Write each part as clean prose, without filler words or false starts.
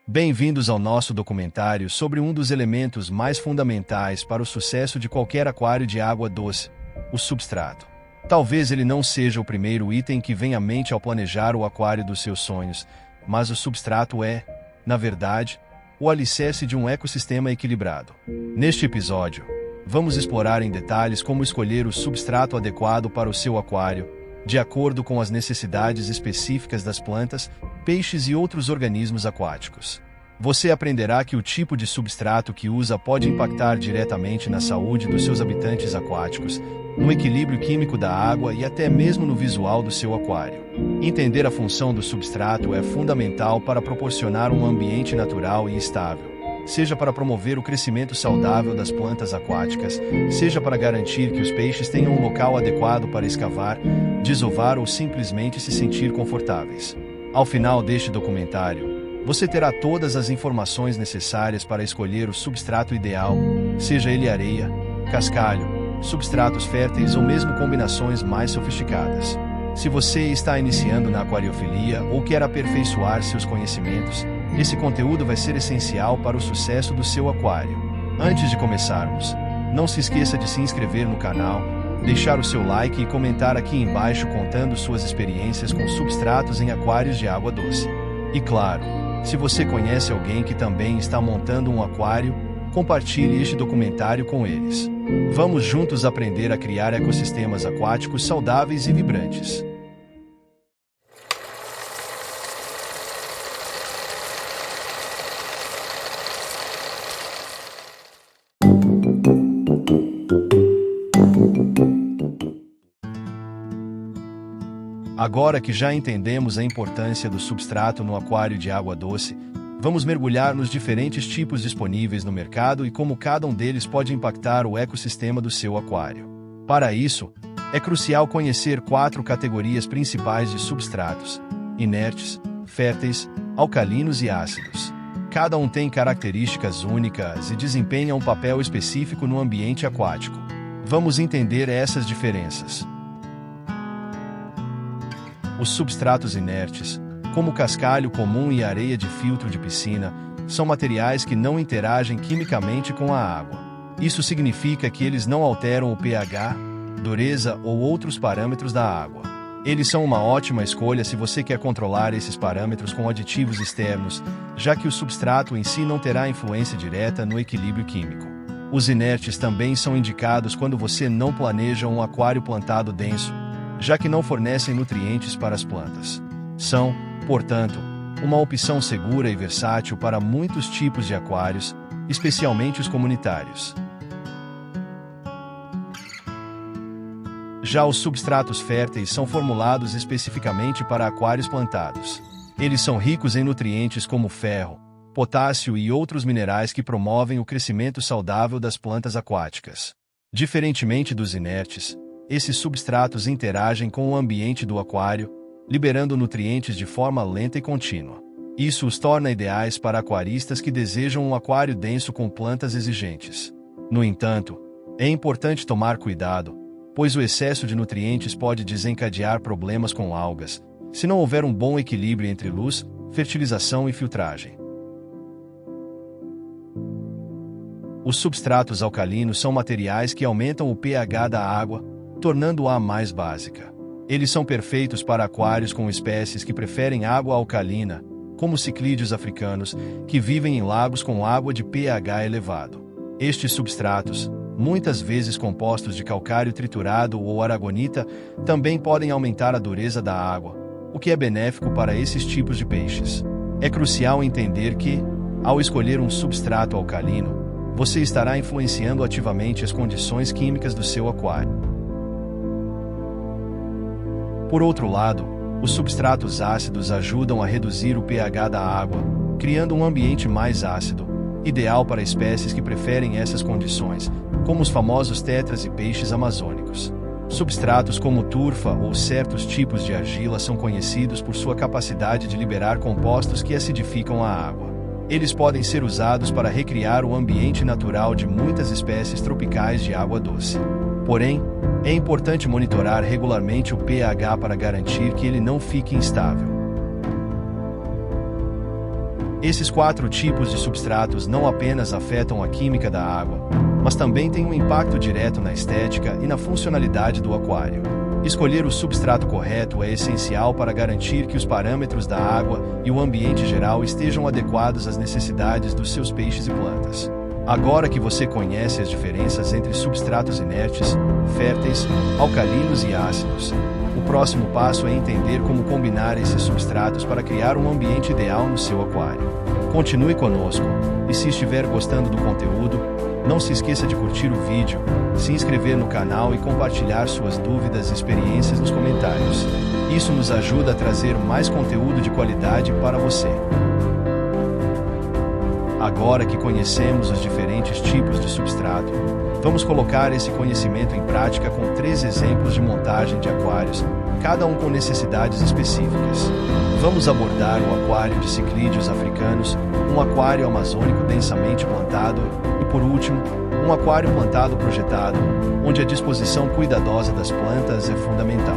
Bem-vindos ao nosso documentário sobre um dos elementos mais fundamentais para o sucesso de qualquer aquário de água doce, o substrato. Talvez ele não seja o primeiro item que vem à mente ao planejar o aquário dos seus sonhos, mas o substrato é, na verdade, o alicerce de um ecossistema equilibrado. Neste episódio, vamos explorar em detalhes como escolher o substrato adequado para o seu aquário, de acordo com as necessidades específicas das plantas, peixes e outros organismos aquáticos. Você aprenderá que o tipo de substrato que usa pode impactar diretamente na saúde dos seus habitantes aquáticos, no equilíbrio químico da água e até mesmo no visual do seu aquário. Entender a função do substrato é fundamental para proporcionar um ambiente natural e estável, seja para promover o crescimento saudável das plantas aquáticas, seja para garantir que os peixes tenham um local adequado para escavar, desovar ou simplesmente se sentir confortáveis. Ao final deste documentário, você terá todas as informações necessárias para escolher o substrato ideal, seja ele areia, cascalho, substratos férteis ou mesmo combinações mais sofisticadas. Se você está iniciando na aquariofilia ou quer aperfeiçoar seus conhecimentos, esse conteúdo vai ser essencial para o sucesso do seu aquário. Antes de começarmos, não se esqueça de se inscrever no canal, deixar o seu like e comentar aqui embaixo contando suas experiências com substratos em aquários de água doce. E claro, se você conhece alguém que também está montando um aquário, compartilhe este documentário com eles. Vamos juntos aprender a criar ecossistemas aquáticos saudáveis e vibrantes. Agora que já entendemos a importância do substrato no aquário de água doce, vamos mergulhar nos diferentes tipos disponíveis no mercado e como cada um deles pode impactar o ecossistema do seu aquário. Para isso, é crucial conhecer 4 categorias principais de substratos: inertes, férteis, alcalinos e ácidos. Cada um tem características únicas e desempenha um papel específico no ambiente aquático. Vamos entender essas diferenças. Os substratos inertes, como cascalho comum e areia de filtro de piscina, são materiais que não interagem quimicamente com a água. Isso significa que eles não alteram o pH, dureza ou outros parâmetros da água. Eles são uma ótima escolha se você quer controlar esses parâmetros com aditivos externos, já que o substrato em si não terá influência direta no equilíbrio químico. Os inertes também são indicados quando você não planeja um aquário plantado denso, já que não fornecem nutrientes para as plantas. São, portanto, uma opção segura e versátil para muitos tipos de aquários, especialmente os comunitários. Já os substratos férteis são formulados especificamente para aquários plantados. Eles são ricos em nutrientes como ferro, potássio e outros minerais que promovem o crescimento saudável das plantas aquáticas. Diferentemente dos inertes, esses substratos interagem com o ambiente do aquário, liberando nutrientes de forma lenta e contínua. Isso os torna ideais para aquaristas que desejam um aquário denso com plantas exigentes. No entanto, é importante tomar cuidado, pois o excesso de nutrientes pode desencadear problemas com algas, se não houver um bom equilíbrio entre luz, fertilização e filtragem. Os substratos alcalinos são materiais que aumentam o pH da água, tornando-a mais básica. Eles são perfeitos para aquários com espécies que preferem água alcalina, como ciclídeos africanos, que vivem em lagos com água de pH elevado. Estes substratos, muitas vezes compostos de calcário triturado ou aragonita, também podem aumentar a dureza da água, o que é benéfico para esses tipos de peixes. É crucial entender que, ao escolher um substrato alcalino, você estará influenciando ativamente as condições químicas do seu aquário. Por outro lado, os substratos ácidos ajudam a reduzir o pH da água, criando um ambiente mais ácido, ideal para espécies que preferem essas condições, como os famosos tetras e peixes amazônicos. Substratos como turfa ou certos tipos de argila são conhecidos por sua capacidade de liberar compostos que acidificam a água. Eles podem ser usados para recriar o ambiente natural de muitas espécies tropicais de água doce. Porém, é importante monitorar regularmente o pH para garantir que ele não fique instável. Esses 4 tipos de substratos não apenas afetam a química da água, mas também têm um impacto direto na estética e na funcionalidade do aquário. Escolher o substrato correto é essencial para garantir que os parâmetros da água e o ambiente geral estejam adequados às necessidades dos seus peixes e plantas. Agora que você conhece as diferenças entre substratos inertes, férteis, alcalinos e ácidos, o próximo passo é entender como combinar esses substratos para criar um ambiente ideal no seu aquário. Continue conosco, e se estiver gostando do conteúdo, não se esqueça de curtir o vídeo, se inscrever no canal e compartilhar suas dúvidas e experiências nos comentários. Isso nos ajuda a trazer mais conteúdo de qualidade para você. Agora que conhecemos os diferentes tipos de substrato, vamos colocar esse conhecimento em prática com 3 exemplos de montagem de aquários, cada um com necessidades específicas. Vamos abordar o aquário de ciclídeos africanos, um aquário amazônico densamente plantado e, por último, um aquário plantado projetado, onde a disposição cuidadosa das plantas é fundamental.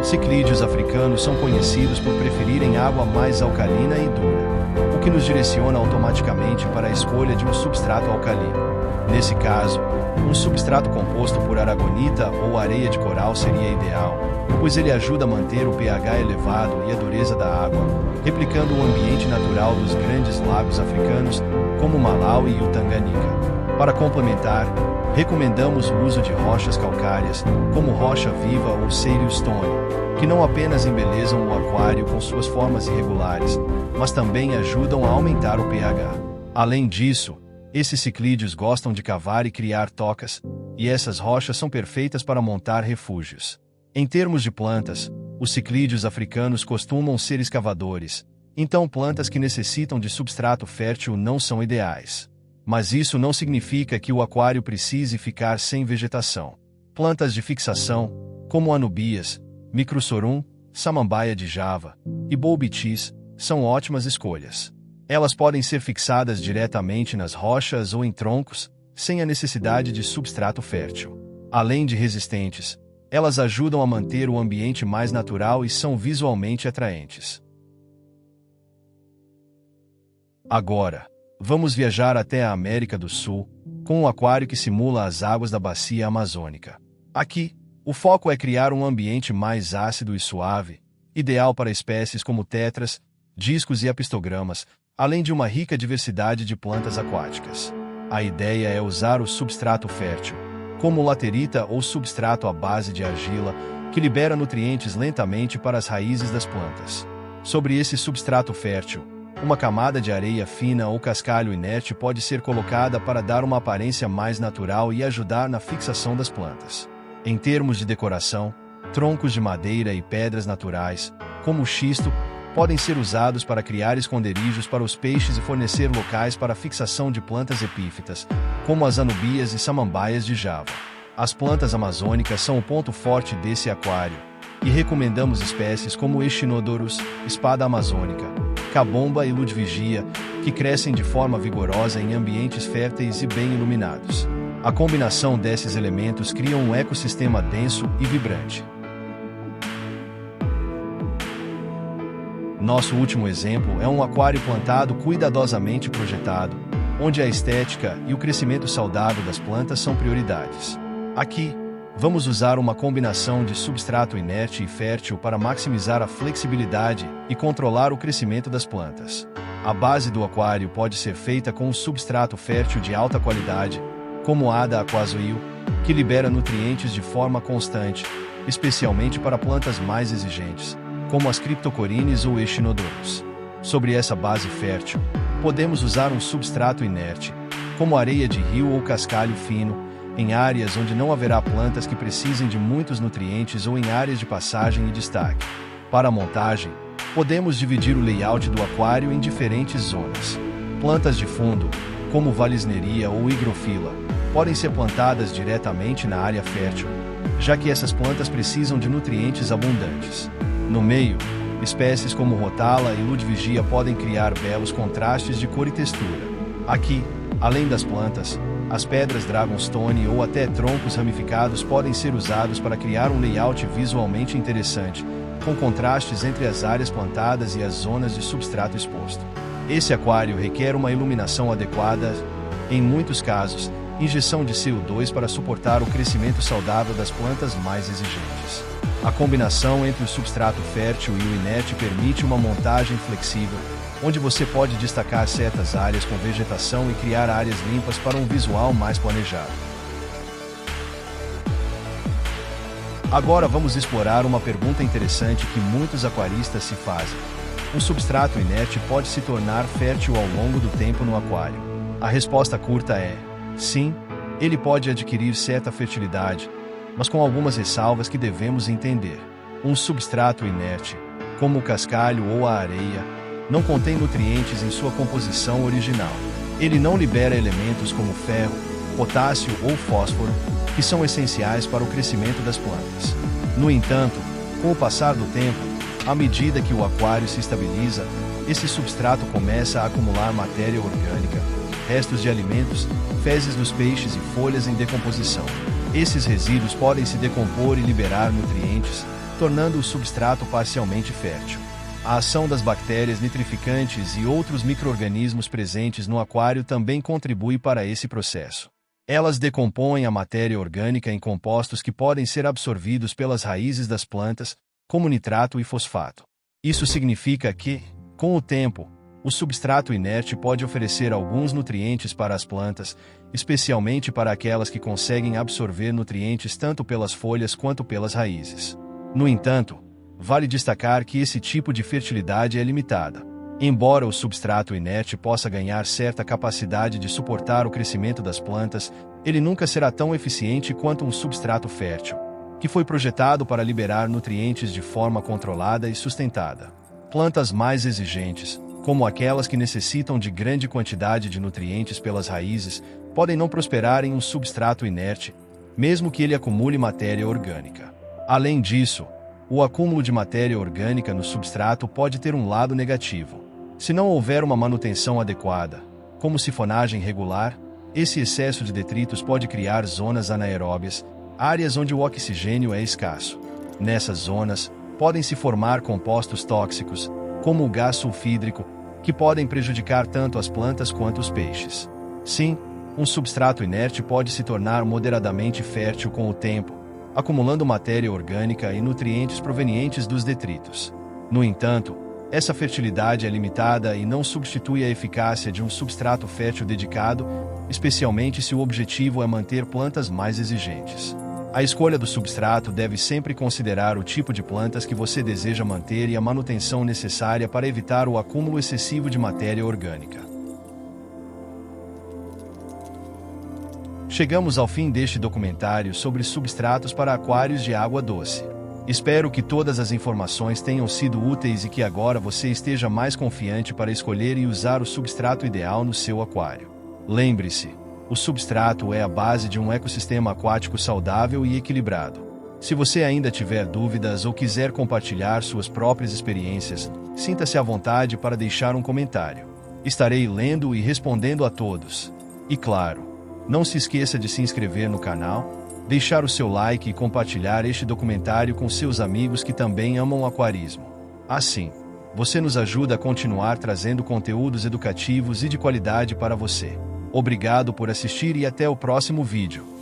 Ciclídeos africanos são conhecidos por preferirem água mais alcalina e dura, o que nos direciona automaticamente para a escolha de um substrato alcalino. Nesse caso, um substrato composto por aragonita ou areia de coral seria ideal, pois ele ajuda a manter o pH elevado e a dureza da água, replicando o ambiente natural dos grandes lagos africanos, como o Malawi e o Tanganica. Para complementar, recomendamos o uso de rochas calcárias, como rocha viva ou sandstone, que não apenas embelezam o aquário com suas formas irregulares, mas também ajudam a aumentar o pH. Além disso, esses ciclídeos gostam de cavar e criar tocas, e essas rochas são perfeitas para montar refúgios. Em termos de plantas, os ciclídeos africanos costumam ser escavadores, então plantas que necessitam de substrato fértil não são ideais. Mas isso não significa que o aquário precise ficar sem vegetação. Plantas de fixação, como anubias, microsorum, samambaia de Java e bolbitis, são ótimas escolhas. Elas podem ser fixadas diretamente nas rochas ou em troncos, sem a necessidade de substrato fértil. Além de resistentes, elas ajudam a manter o ambiente mais natural e são visualmente atraentes. Agora, vamos viajar até a América do Sul, com um aquário que simula as águas da bacia amazônica. Aqui, o foco é criar um ambiente mais ácido e suave, ideal para espécies como tetras, discos e apistogramas, além de uma rica diversidade de plantas aquáticas. A ideia é usar o substrato fértil, como laterita ou substrato à base de argila, que libera nutrientes lentamente para as raízes das plantas. Sobre esse substrato fértil, uma camada de areia fina ou cascalho inerte pode ser colocada para dar uma aparência mais natural e ajudar na fixação das plantas. Em termos de decoração, troncos de madeira e pedras naturais, como o xisto, podem ser usados para criar esconderijos para os peixes e fornecer locais para a fixação de plantas epífitas, como as anubias e samambaias de Java. As plantas amazônicas são o ponto forte desse aquário, e recomendamos espécies como Echinodorus, espada amazônica, cabomba e ludwigia, que crescem de forma vigorosa em ambientes férteis e bem iluminados. A combinação desses elementos cria um ecossistema denso e vibrante. Nosso último exemplo é um aquário plantado cuidadosamente projetado, onde a estética e o crescimento saudável das plantas são prioridades. Aqui, vamos usar uma combinação de substrato inerte e fértil para maximizar a flexibilidade e controlar o crescimento das plantas. A base do aquário pode ser feita com um substrato fértil de alta qualidade, como Ada Aquasoil, que libera nutrientes de forma constante, especialmente para plantas mais exigentes, como as Cryptocorynes ou Echinodorus. Sobre essa base fértil, podemos usar um substrato inerte, como areia de rio ou cascalho fino, em áreas onde não haverá plantas que precisem de muitos nutrientes ou em áreas de passagem e destaque. Para a montagem, podemos dividir o layout do aquário em diferentes zonas. Plantas de fundo, como Vallisneria ou Hygrophila, podem ser plantadas diretamente na área fértil, já que essas plantas precisam de nutrientes abundantes. No meio, espécies como Rotala e Ludwigia podem criar belos contrastes de cor e textura. Aqui, além das plantas, as pedras Dragonstone ou até troncos ramificados podem ser usados para criar um layout visualmente interessante, com contrastes entre as áreas plantadas e as zonas de substrato exposto. Esse aquário requer uma iluminação adequada, em muitos casos, injeção de CO2 para suportar o crescimento saudável das plantas mais exigentes. A combinação entre o substrato fértil e o inerte permite uma montagem flexível, onde você pode destacar certas áreas com vegetação e criar áreas limpas para um visual mais planejado. Agora vamos explorar uma pergunta interessante que muitos aquaristas se fazem. Um substrato inerte pode se tornar fértil ao longo do tempo no aquário? A resposta curta é: sim, ele pode adquirir certa fertilidade, mas com algumas ressalvas que devemos entender. Um substrato inerte, como o cascalho ou a areia, não contém nutrientes em sua composição original. Ele não libera elementos como ferro, potássio ou fósforo, que são essenciais para o crescimento das plantas. No entanto, com o passar do tempo, à medida que o aquário se estabiliza, esse substrato começa a acumular matéria orgânica, restos de alimentos, fezes dos peixes e folhas em decomposição. Esses resíduos podem se decompor e liberar nutrientes, tornando o substrato parcialmente fértil. A ação das bactérias nitrificantes e outros micro-organismos presentes no aquário também contribui para esse processo. Elas decompõem a matéria orgânica em compostos que podem ser absorvidos pelas raízes das plantas, como nitrato e fosfato. Isso significa que, com o tempo, o substrato inerte pode oferecer alguns nutrientes para as plantas, especialmente para aquelas que conseguem absorver nutrientes tanto pelas folhas quanto pelas raízes. No entanto, vale destacar que esse tipo de fertilidade é limitada. Embora o substrato inerte possa ganhar certa capacidade de suportar o crescimento das plantas, ele nunca será tão eficiente quanto um substrato fértil, que foi projetado para liberar nutrientes de forma controlada e sustentada. Plantas mais exigentes, como aquelas que necessitam de grande quantidade de nutrientes pelas raízes, podem não prosperar em um substrato inerte, mesmo que ele acumule matéria orgânica. Além disso, o acúmulo de matéria orgânica no substrato pode ter um lado negativo. Se não houver uma manutenção adequada, como sifonagem regular, esse excesso de detritos pode criar zonas anaeróbias, áreas onde o oxigênio é escasso. Nessas zonas, podem se formar compostos tóxicos, como o gás sulfídrico, que podem prejudicar tanto as plantas quanto os peixes. Sim, um substrato inerte pode se tornar moderadamente fértil com o tempo, acumulando matéria orgânica e nutrientes provenientes dos detritos. No entanto, essa fertilidade é limitada e não substitui a eficácia de um substrato fértil dedicado, especialmente se o objetivo é manter plantas mais exigentes. A escolha do substrato deve sempre considerar o tipo de plantas que você deseja manter e a manutenção necessária para evitar o acúmulo excessivo de matéria orgânica. Chegamos ao fim deste documentário sobre substratos para aquários de água doce. Espero que todas as informações tenham sido úteis e que agora você esteja mais confiante para escolher e usar o substrato ideal no seu aquário. Lembre-se, o substrato é a base de um ecossistema aquático saudável e equilibrado. Se você ainda tiver dúvidas ou quiser compartilhar suas próprias experiências, sinta-se à vontade para deixar um comentário. Estarei lendo e respondendo a todos. E claro, não se esqueça de se inscrever no canal, deixar o seu like e compartilhar este documentário com seus amigos que também amam o aquarismo. Assim, você nos ajuda a continuar trazendo conteúdos educativos e de qualidade para você. Obrigado por assistir e até o próximo vídeo.